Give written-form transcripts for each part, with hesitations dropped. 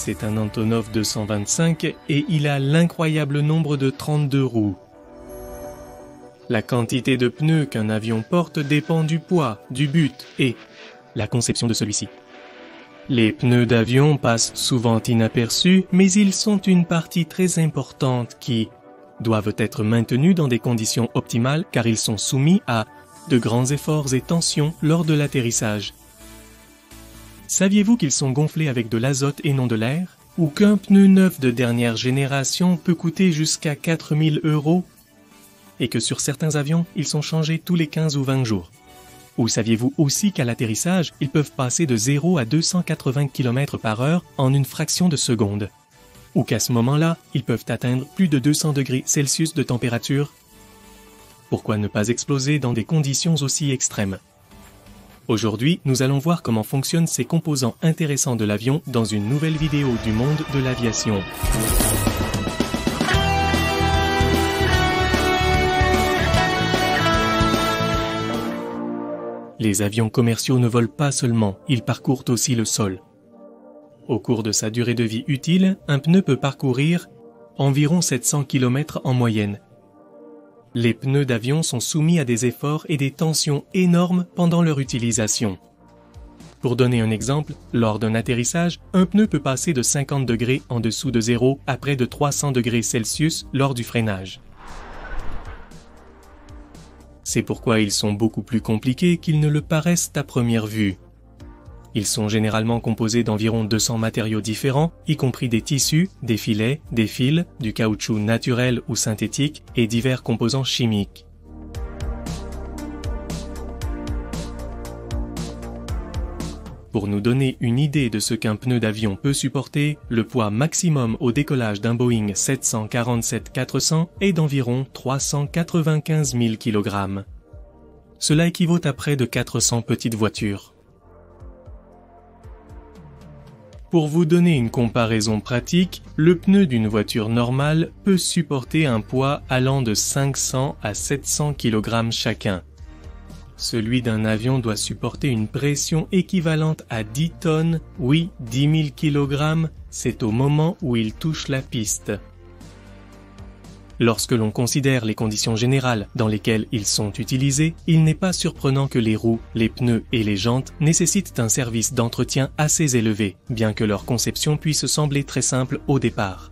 C'est un Antonov 225 et il a l'incroyable nombre de 32 roues. La quantité de pneus qu'un avion porte dépend du poids, du but et la conception de celui-ci. Les pneus d'avion passent souvent inaperçus, mais ils sont une partie très importante qui doivent être maintenus dans des conditions optimales car ils sont soumis à de grands efforts et tensions lors de l'atterrissage. Saviez-vous qu'ils sont gonflés avec de l'azote et non de l'air? Ou qu'un pneu neuf de dernière génération peut coûter jusqu'à 4 000 €? Et que sur certains avions, ils sont changés tous les 15 ou 20 jours? Ou saviez-vous aussi qu'à l'atterrissage, ils peuvent passer de 0 à 280 km/h en une fraction de seconde? Ou qu'à ce moment-là, ils peuvent atteindre plus de 200 degrés Celsius de température? Pourquoi ne pas exploser dans des conditions aussi extrêmes? Aujourd'hui, nous allons voir comment fonctionnent ces composants intéressants de l'avion dans une nouvelle vidéo du monde de l'aviation. Les avions commerciaux ne volent pas seulement, ils parcourent aussi le sol. Au cours de sa durée de vie utile, un pneu peut parcourir environ 700 km en moyenne. Les pneus d'avion sont soumis à des efforts et des tensions énormes pendant leur utilisation. Pour donner un exemple, lors d'un atterrissage, un pneu peut passer de 50 degrés en dessous de zéro à près de 300 degrés Celsius lors du freinage. C'est pourquoi ils sont beaucoup plus compliqués qu'ils ne le paraissent à première vue. Ils sont généralement composés d'environ 200 matériaux différents, y compris des tissus, des filets, des fils, du caoutchouc naturel ou synthétique et divers composants chimiques. Pour nous donner une idée de ce qu'un pneu d'avion peut supporter, le poids maximum au décollage d'un Boeing 747-400 est d'environ 395 000 kg. Cela équivaut à près de 400 petites voitures. Pour vous donner une comparaison pratique, le pneu d'une voiture normale peut supporter un poids allant de 500 à 700 kg chacun. Celui d'un avion doit supporter une pression équivalente à 10 tonnes, oui, 10 000 kg, c'est au moment où il touche la piste. Lorsque l'on considère les conditions générales dans lesquelles ils sont utilisés, il n'est pas surprenant que les roues, les pneus et les jantes nécessitent un service d'entretien assez élevé, bien que leur conception puisse sembler très simple au départ.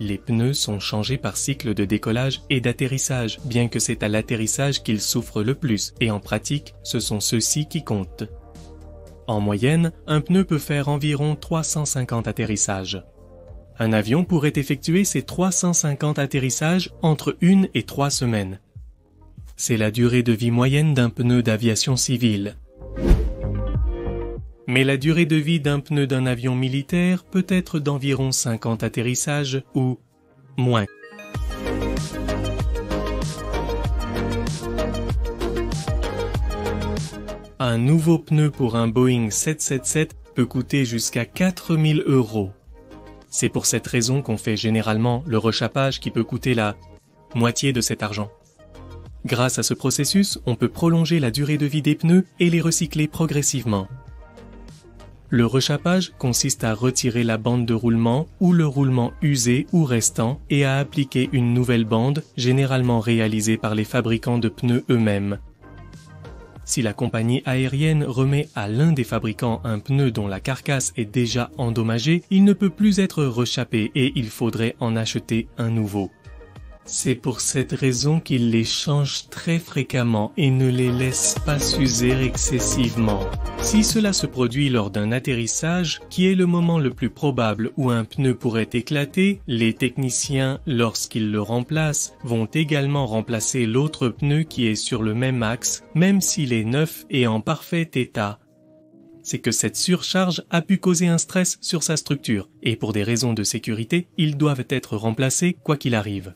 Les pneus sont changés par cycle de décollage et d'atterrissage, bien que c'est à l'atterrissage qu'ils souffrent le plus, et en pratique, ce sont ceux-ci qui comptent. En moyenne, un pneu peut faire environ 350 atterrissages. Un avion pourrait effectuer ces 350 atterrissages entre 1 et 3 semaines. C'est la durée de vie moyenne d'un pneu d'aviation civile. Mais la durée de vie d'un pneu d'un avion militaire peut être d'environ 50 atterrissages ou moins. Un nouveau pneu pour un Boeing 777 peut coûter jusqu'à 4 000 €. C'est pour cette raison qu'on fait généralement le rechappage qui peut coûter la moitié de cet argent. Grâce à ce processus, on peut prolonger la durée de vie des pneus et les recycler progressivement. Le rechappage consiste à retirer la bande de roulement ou le roulement usé ou restant et à appliquer une nouvelle bande, généralement réalisée par les fabricants de pneus eux-mêmes. Si la compagnie aérienne remet à l'un des fabricants un pneu dont la carcasse est déjà endommagée, il ne peut plus être rechappé et il faudrait en acheter un nouveau. C'est pour cette raison qu'ils les changent très fréquemment et ne les laissent pas s'user excessivement. Si cela se produit lors d'un atterrissage, qui est le moment le plus probable où un pneu pourrait éclater, les techniciens, lorsqu'ils le remplacent, vont également remplacer l'autre pneu qui est sur le même axe, même s'il est neuf et en parfait état. C'est que cette surcharge a pu causer un stress sur sa structure, et pour des raisons de sécurité, ils doivent être remplacés quoi qu'il arrive.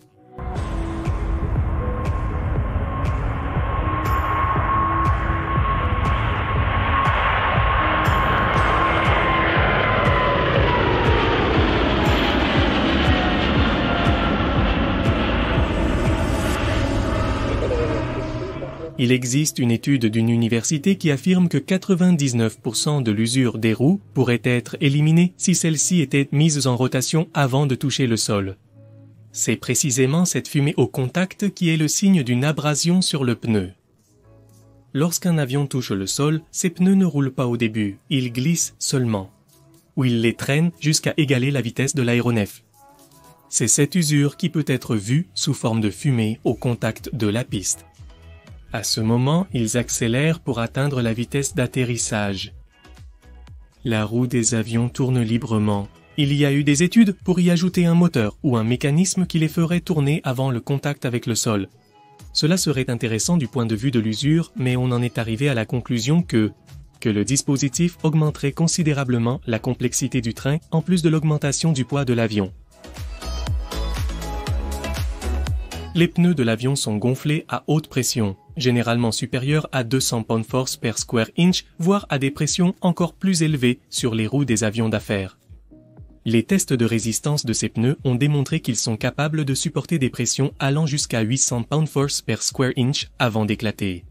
Il existe une étude d'une université qui affirme que 99% de l'usure des roues pourrait être éliminée si celles-ci étaient mises en rotation avant de toucher le sol. C'est précisément cette fumée au contact qui est le signe d'une abrasion sur le pneu. Lorsqu'un avion touche le sol, ses pneus ne roulent pas au début, ils glissent seulement, ou ils les traînent jusqu'à égaler la vitesse de l'aéronef. C'est cette usure qui peut être vue sous forme de fumée au contact de la piste. À ce moment, ils accélèrent pour atteindre la vitesse d'atterrissage. La roue des avions tourne librement. Il y a eu des études pour y ajouter un moteur ou un mécanisme qui les ferait tourner avant le contact avec le sol. Cela serait intéressant du point de vue de l'usure, mais on en est arrivé à la conclusion que le dispositif augmenterait considérablement la complexité du train en plus de l'augmentation du poids de l'avion. Les pneus de l'avion sont gonflés à haute pression, généralement supérieure à 200 pound-force per square inch, voire à des pressions encore plus élevées sur les roues des avions d'affaires. Les tests de résistance de ces pneus ont démontré qu'ils sont capables de supporter des pressions allant jusqu'à 800 pound-force per square inch avant d'éclater.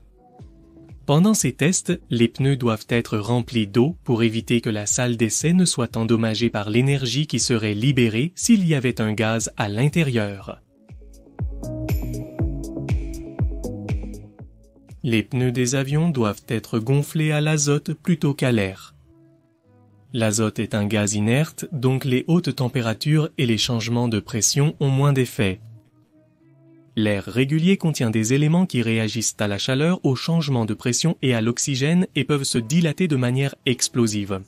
Pendant ces tests, les pneus doivent être remplis d'eau pour éviter que la salle d'essai ne soit endommagée par l'énergie qui serait libérée s'il y avait un gaz à l'intérieur. Les pneus des avions doivent être gonflés à l'azote plutôt qu'à l'air. L'azote est un gaz inerte, donc les hautes températures et les changements de pression ont moins d'effet. L'air régulier contient des éléments qui réagissent à la chaleur, au changement de pression et à l'oxygène et peuvent se dilater de manière explosive.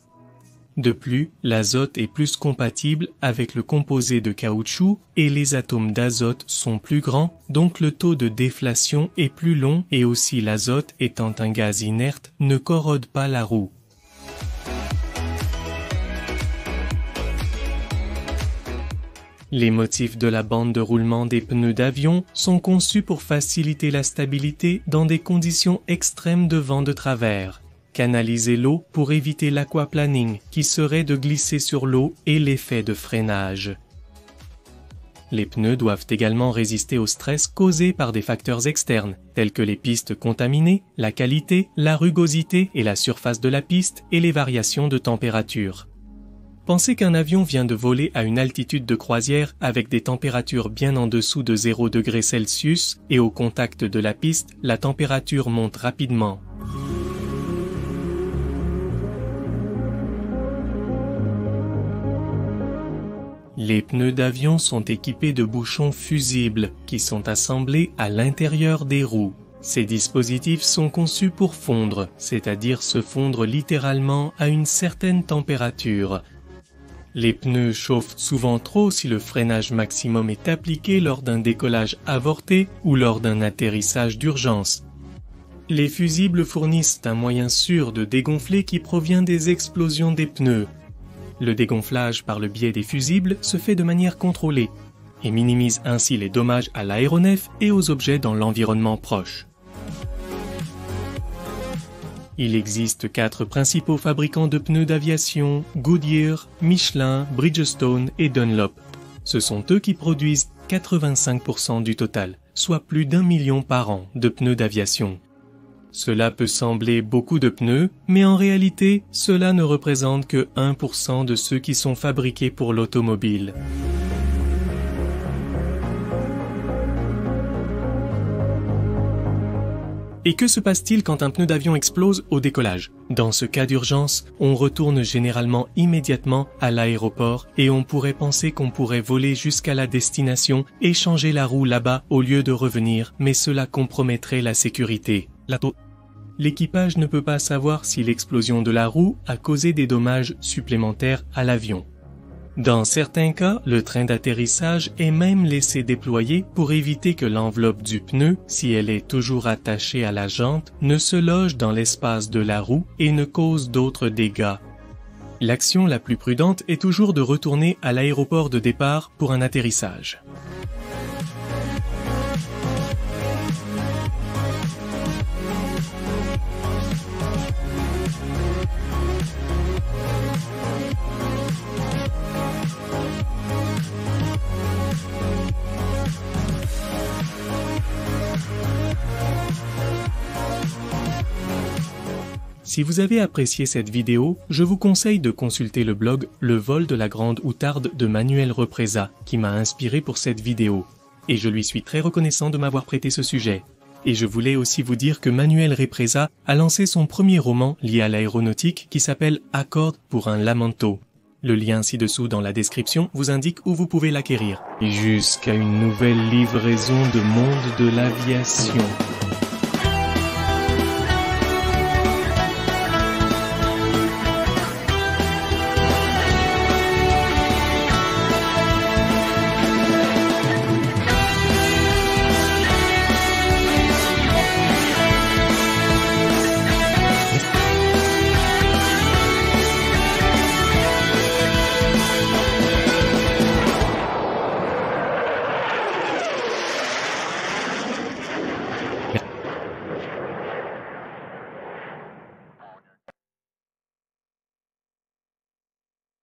De plus, l'azote est plus compatible avec le composé de caoutchouc et les atomes d'azote sont plus grands, donc le taux de déflation est plus long et aussi l'azote étant un gaz inerte ne corrode pas la roue. Les motifs de la bande de roulement des pneus d'avion sont conçus pour faciliter la stabilité dans des conditions extrêmes de vent de travers. Canaliser l'eau pour éviter l'aquaplaning, qui serait de glisser sur l'eau et l'effet de freinage. Les pneus doivent également résister au stress causé par des facteurs externes, tels que les pistes contaminées, la qualité, la rugosité et la surface de la piste et les variations de température. Pensez qu'un avion vient de voler à une altitude de croisière avec des températures bien en dessous de 0 degrés Celsius et au contact de la piste, la température monte rapidement. Les pneus d'avion sont équipés de bouchons fusibles qui sont assemblés à l'intérieur des roues. Ces dispositifs sont conçus pour fondre, c'est-à-dire se fondre littéralement à une certaine température. Les pneus chauffent souvent trop si le freinage maximum est appliqué lors d'un décollage avorté ou lors d'un atterrissage d'urgence. Les fusibles fournissent un moyen sûr de dégonfler qui provient des explosions des pneus. Le dégonflage par le biais des fusibles se fait de manière contrôlée et minimise ainsi les dommages à l'aéronef et aux objets dans l'environnement proche. Il existe 4 principaux fabricants de pneus d'aviation, Goodyear, Michelin, Bridgestone et Dunlop. Ce sont eux qui produisent 85% du total, soit plus d'1 million par an de pneus d'aviation. Cela peut sembler beaucoup de pneus, mais en réalité, cela ne représente que 1% de ceux qui sont fabriqués pour l'automobile. Et que se passe-t-il quand un pneu d'avion explose au décollage? Dans ce cas d'urgence, on retourne généralement immédiatement à l'aéroport et on pourrait penser qu'on pourrait voler jusqu'à la destination et changer la roue là-bas au lieu de revenir, mais cela compromettrait la sécurité. L'équipage ne peut pas savoir si l'explosion de la roue a causé des dommages supplémentaires à l'avion. Dans certains cas, le train d'atterrissage est même laissé déployer pour éviter que l'enveloppe du pneu, si elle est toujours attachée à la jante, ne se loge dans l'espace de la roue et ne cause d'autres dégâts. L'action la plus prudente est toujours de retourner à l'aéroport de départ pour un atterrissage. Si vous avez apprécié cette vidéo, je vous conseille de consulter le blog Le vol de la Grande Outarde de Manuel Repreza, qui m'a inspiré pour cette vidéo. Et je lui suis très reconnaissant de m'avoir prêté ce sujet. Et je voulais aussi vous dire que Manuel Repreza a lancé son premier roman lié à l'aéronautique qui s'appelle Accord pour un Lamento. Le lien ci-dessous dans la description vous indique où vous pouvez l'acquérir. Jusqu'à une nouvelle livraison de Monde de l'aviation.